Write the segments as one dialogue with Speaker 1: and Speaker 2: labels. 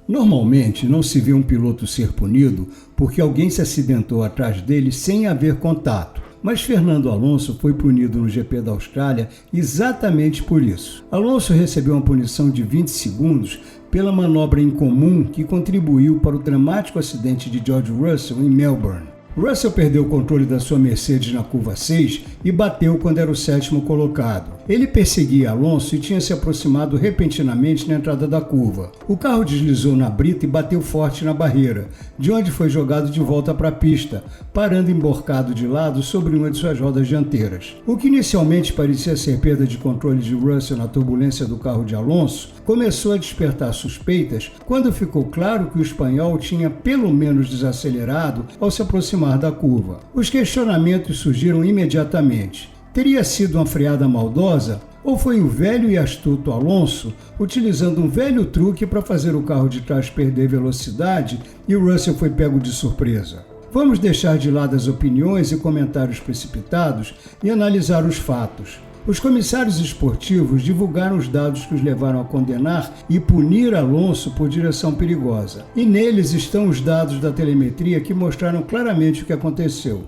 Speaker 1: Normalmente, não se vê um piloto ser punido porque alguém se acidentou atrás dele sem haver contato. Mas Fernando Alonso foi punido no GP da Austrália exatamente por isso. Alonso recebeu uma punição de 20 segundos pela manobra incomum que contribuiu para o dramático acidente de George Russell em Melbourne. Russell perdeu o controle da sua Mercedes na curva 6 e bateu quando era o 7º colocado. Ele perseguia Alonso e tinha se aproximado repentinamente na entrada da curva. O carro deslizou na brita e bateu forte na barreira, de onde foi jogado de volta para a pista, parando emborcado de lado sobre uma de suas rodas dianteiras. O que inicialmente parecia ser perda de controle de Russell na turbulência do carro de Alonso, começou a despertar suspeitas quando ficou claro que o espanhol tinha pelo menos desacelerado ao se aproximar da curva. Os questionamentos surgiram imediatamente. Teria sido uma freada maldosa? Ou foi o velho e astuto Alonso utilizando um velho truque para fazer o carro de trás perder velocidade e o Russell foi pego de surpresa? Vamos deixar de lado as opiniões e comentários precipitados e analisar os fatos. Os comissários esportivos divulgaram os dados que os levaram a condenar e punir Alonso por direção perigosa. E neles estão os dados da telemetria que mostraram claramente o que aconteceu.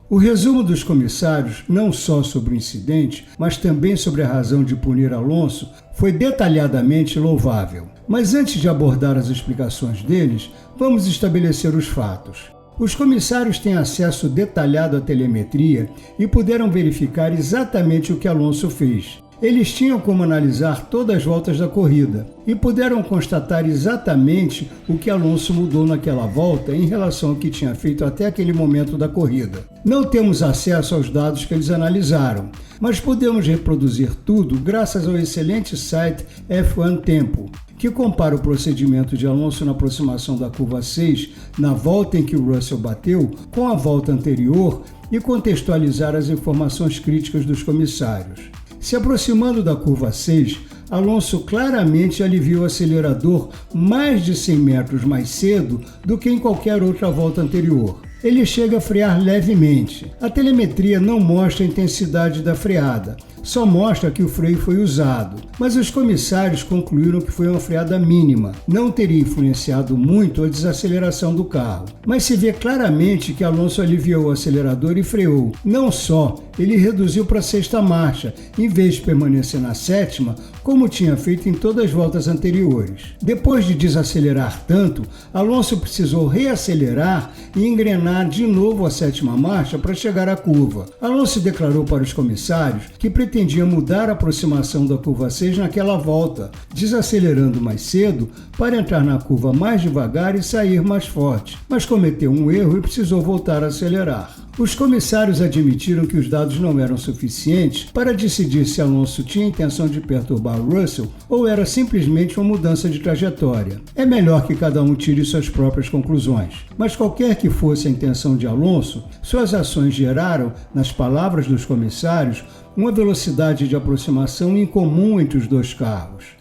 Speaker 1: O resumo dos comissários, não só sobre o incidente, mas também sobre a razão de punir Alonso, foi detalhadamente louvável. Mas antes de abordar as explicações deles, vamos estabelecer os fatos. Os comissários têm acesso detalhado à telemetria e puderam verificar exatamente o que Alonso fez. Eles tinham como analisar todas as voltas da corrida e puderam constatar exatamente o que Alonso mudou naquela volta em relação ao que tinha feito até aquele momento da corrida. Não temos acesso aos dados que eles analisaram, mas podemos reproduzir tudo graças ao excelente site F1 Tempo, que compara o procedimento de Alonso na aproximação da curva 6, na volta em que o Russell bateu, com a volta anterior e contextualizar as informações críticas dos comissários. Se aproximando da curva 6, Alonso claramente aliviou o acelerador mais de 100 metros mais cedo do que em qualquer outra volta anterior. Ele chega a frear levemente. A telemetria não mostra a intensidade da freada, só mostra que o freio foi usado. Mas os comissários concluíram que foi uma freada mínima, não teria influenciado muito a desaceleração do carro. Mas se vê claramente que Alonso aliviou o acelerador e freou. Não só, ele reduziu para a 6ª marcha, em vez de permanecer na 7ª, como tinha feito em todas as voltas anteriores. Depois de desacelerar tanto, Alonso precisou reacelerar e engrenar de novo a 7ª marcha para chegar à curva. Alonso declarou para os comissários que pretendia mudar a aproximação da curva 6 naquela volta, desacelerando mais cedo para entrar na curva mais devagar e sair mais forte, mas cometeu um erro e precisou voltar a acelerar. Os comissários admitiram que os dados não eram suficientes para decidir se Alonso tinha intenção de perturbar Russell ou era simplesmente uma mudança de trajetória. É melhor que cada um tire suas próprias conclusões. Mas qualquer que fosse a intenção de Alonso, suas ações geraram, nas palavras dos comissários, uma velocidade de aproximação incomum entre os dois carros.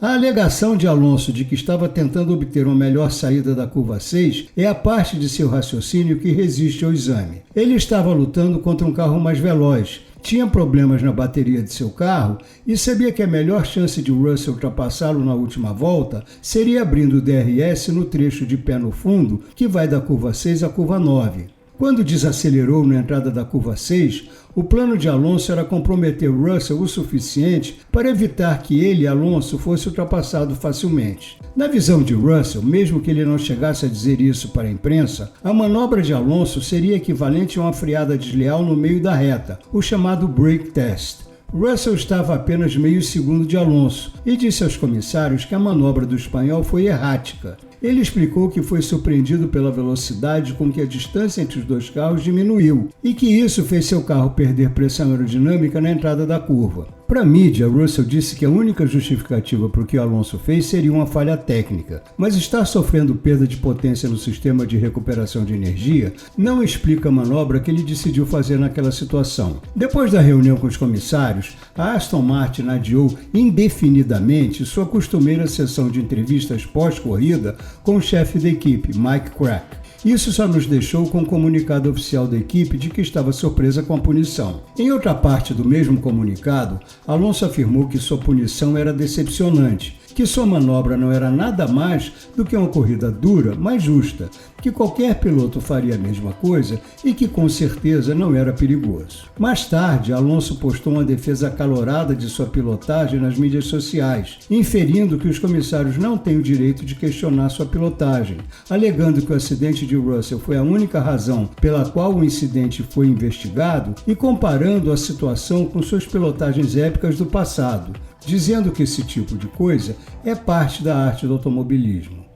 Speaker 1: A alegação de Alonso de que estava tentando obter uma melhor saída da curva 6 é a parte de seu raciocínio que resiste ao exame. Ele estava lutando contra um carro mais veloz, tinha problemas na bateria de seu carro e sabia que a melhor chance de Russell ultrapassá-lo na última volta seria abrindo o DRS no trecho de pé no fundo que vai da curva 6 à curva 9. Quando desacelerou na entrada da curva 6, o plano de Alonso era comprometer Russell o suficiente para evitar que ele, Alonso, fosse ultrapassado facilmente. Na visão de Russell, mesmo que ele não chegasse a dizer isso para a imprensa, a manobra de Alonso seria equivalente a uma freada desleal no meio da reta, o chamado brake test. Russell estava a apenas meio segundo de Alonso e disse aos comissários que a manobra do espanhol foi errática. Ele explicou que foi surpreendido pela velocidade com que a distância entre os dois carros diminuiu e que isso fez seu carro perder pressão aerodinâmica na entrada da curva. Para a mídia, Russell disse que a única justificativa para o que Alonso fez seria uma falha técnica, mas estar sofrendo perda de potência no sistema de recuperação de energia não explica a manobra que ele decidiu fazer naquela situação. Depois da reunião com os comissários, a Aston Martin adiou indefinidamente sua costumeira sessão de entrevistas pós-corrida com o chefe da equipe, Mike Crack. Isso só nos deixou com o comunicado oficial da equipe de que estava surpresa com a punição. Em outra parte do mesmo comunicado, Alonso afirmou que sua punição era decepcionante, que sua manobra não era nada mais do que uma corrida dura, mas justa, que qualquer piloto faria a mesma coisa e que com certeza não era perigoso. Mais tarde, Alonso postou uma defesa acalorada de sua pilotagem nas mídias sociais, inferindo que os comissários não têm o direito de questionar sua pilotagem, alegando que o acidente de Russell foi a única razão pela qual o incidente foi investigado e comparando a situação com suas pilotagens épicas do passado, dizendo que esse tipo de coisa é parte da arte do automobilismo.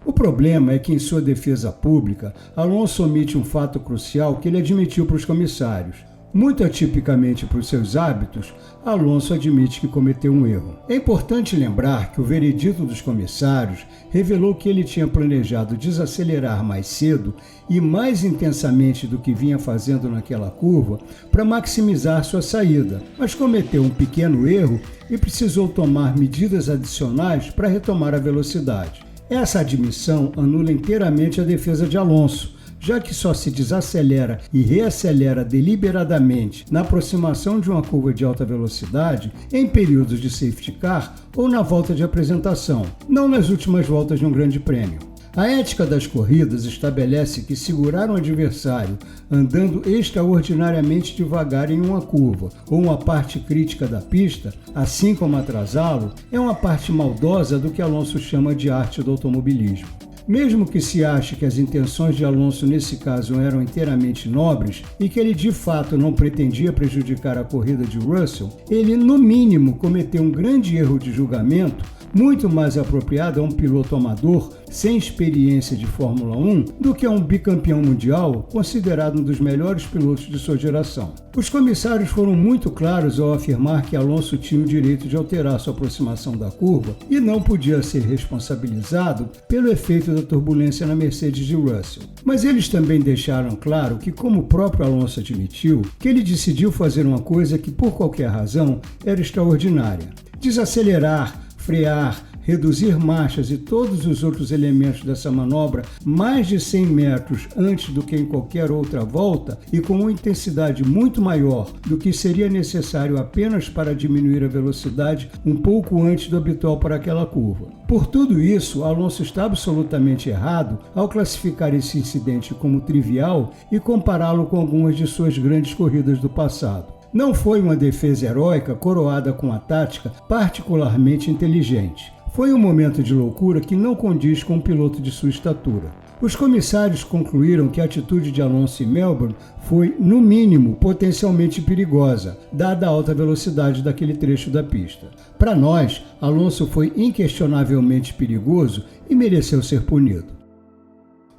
Speaker 1: O problema é que, em sua defesa pública, Alonso omite um fato crucial que ele admitiu para os comissários. Muito atipicamente para os seus hábitos, Alonso admite que cometeu um erro. É importante lembrar que o veredito dos comissários revelou que ele tinha planejado desacelerar mais cedo e mais intensamente do que vinha fazendo naquela curva para maximizar sua saída, mas cometeu um pequeno erro e precisou tomar medidas adicionais para retomar a velocidade. Essa admissão anula inteiramente a defesa de Alonso, já que só se desacelera e reacelera deliberadamente na aproximação de uma curva de alta velocidade em períodos de safety car ou na volta de apresentação, não nas últimas voltas de um grande prêmio. A ética das corridas estabelece que segurar um adversário andando extraordinariamente devagar em uma curva ou uma parte crítica da pista, assim como atrasá-lo, é uma parte maldosa do que Alonso chama de arte do automobilismo. Mesmo que se ache que as intenções de Alonso nesse caso eram inteiramente nobres e que ele de fato não pretendia prejudicar a corrida de Russell, ele no mínimo cometeu um grande erro de julgamento muito mais apropriado a um piloto amador sem experiência de Fórmula 1 do que a um bicampeão mundial considerado um dos melhores pilotos de sua geração. Os comissários foram muito claros ao afirmar que Alonso tinha o direito de alterar sua aproximação da curva e não podia ser responsabilizado pelo efeito da turbulência na Mercedes de Russell. Mas eles também deixaram claro que, como o próprio Alonso admitiu, que ele decidiu fazer uma coisa que por qualquer razão era extraordinária: desacelerar, frear, reduzir marchas e todos os outros elementos dessa manobra mais de 100 metros antes do que em qualquer outra volta e com uma intensidade muito maior do que seria necessário apenas para diminuir a velocidade um pouco antes do habitual para aquela curva. Por tudo isso, Alonso está absolutamente errado ao classificar esse incidente como trivial e compará-lo com algumas de suas grandes corridas do passado. Não foi uma defesa heróica coroada com uma tática particularmente inteligente. Foi um momento de loucura que não condiz com um piloto de sua estatura. Os comissários concluíram que a atitude de Alonso em Melbourne foi, no mínimo, potencialmente perigosa, dada a alta velocidade daquele trecho da pista. Para nós, Alonso foi inquestionavelmente perigoso e mereceu ser punido.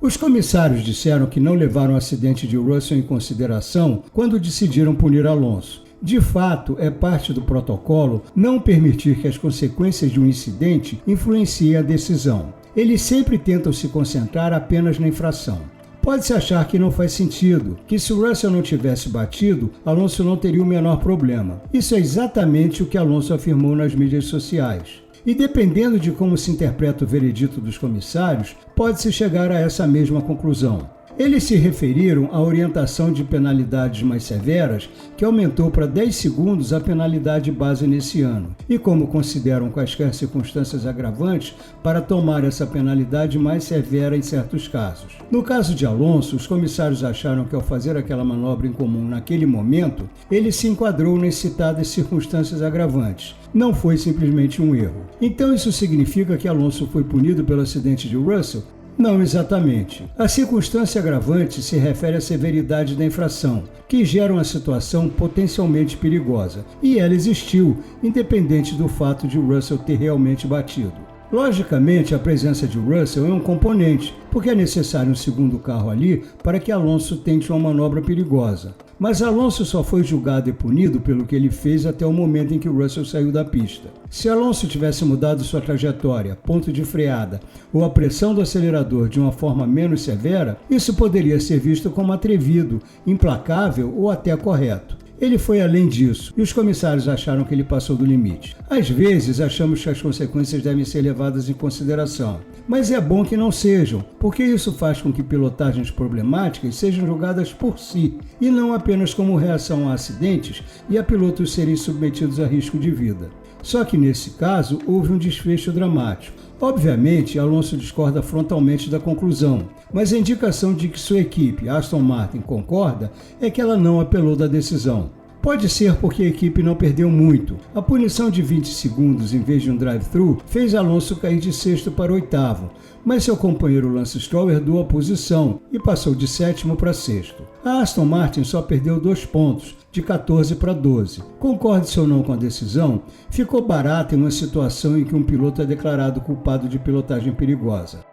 Speaker 1: Os comissários disseram que não levaram o acidente de Russell em consideração quando decidiram punir Alonso. De fato, é parte do protocolo não permitir que as consequências de um incidente influenciem a decisão. Eles sempre tentam se concentrar apenas na infração. Pode-se achar que não faz sentido, que se o Russell não tivesse batido, Alonso não teria o menor problema. Isso é exatamente o que Alonso afirmou nas mídias sociais. E dependendo de como se interpreta o veredito dos comissários, pode-se chegar a essa mesma conclusão. Eles se referiram à orientação de penalidades mais severas, que aumentou para 10 segundos a penalidade base nesse ano, e como consideram quaisquer circunstâncias agravantes para tomar essa penalidade mais severa em certos casos. No caso de Alonso, os comissários acharam que ao fazer aquela manobra incomum naquele momento, ele se enquadrou nas citadas circunstâncias agravantes. Não foi simplesmente um erro. Então isso significa que Alonso foi punido pelo acidente de Russell? Não exatamente. A circunstância agravante se refere à severidade da infração, que gera uma situação potencialmente perigosa, e ela existiu, independente do fato de Russell ter realmente batido. Logicamente, a presença de Russell é um componente, porque é necessário um segundo carro ali para que Alonso tente uma manobra perigosa. Mas Alonso só foi julgado e punido pelo que ele fez até o momento em que Russell saiu da pista. Se Alonso tivesse mudado sua trajetória, ponto de freada ou a pressão do acelerador de uma forma menos severa, isso poderia ser visto como atrevido, implacável ou até correto. Ele foi além disso, e os comissários acharam que ele passou do limite. Às vezes, achamos que as consequências devem ser levadas em consideração, mas é bom que não sejam, porque isso faz com que pilotagens problemáticas sejam julgadas por si, e não apenas como reação a acidentes e a pilotos serem submetidos a risco de vida. Só que nesse caso, houve um desfecho dramático. Obviamente, Alonso discorda frontalmente da conclusão, mas a indicação de que sua equipe, Aston Martin, concorda é que ela não apelou da decisão. Pode ser porque a equipe não perdeu muito. A punição de 20 segundos em vez de um drive-thru fez Alonso cair de sexto para oitavo, mas seu companheiro Lance Stroll herdou a posição e passou de sétimo para sexto. A Aston Martin só perdeu 2 pontos, de 14 para 12. Concorde-se ou não com a decisão, ficou barata em uma situação em que um piloto é declarado culpado de pilotagem perigosa.